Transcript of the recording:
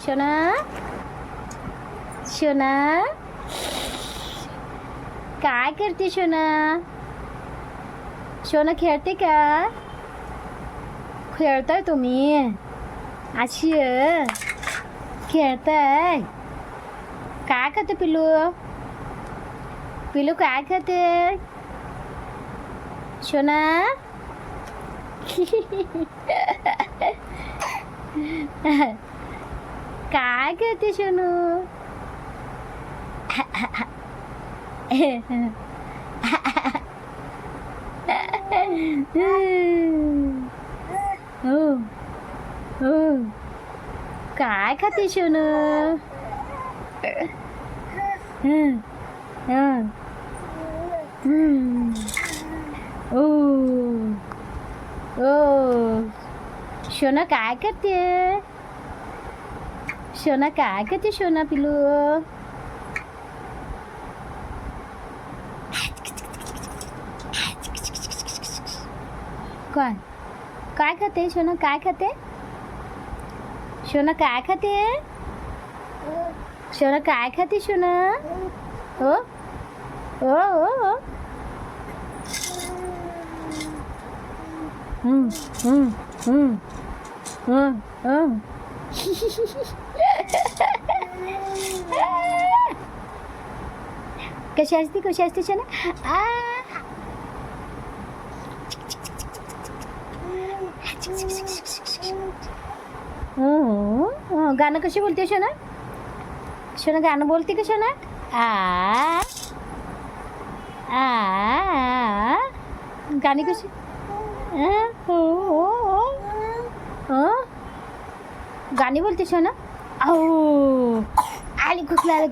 शोना शोना काय करते शोना शोना खेळते का खेळताय तुम्ही अशी खेळताय काय खाते पिलू पिलू काय खाते शोना काय करते शोनू हो हो काय खाते शोनू ओ ओ शोना काय करते शोना काय करते शोना पिलू कोण काय खाते शोना काय खाते शोना काय खाते शोना काय खाते शोना हो ओ ओ ओ कशी असते शोना गाणं कशी बोलते शोना शोना गाणं बोलते का शोना गाणी कशी गाणी बोलते शोना अहो आली घुसला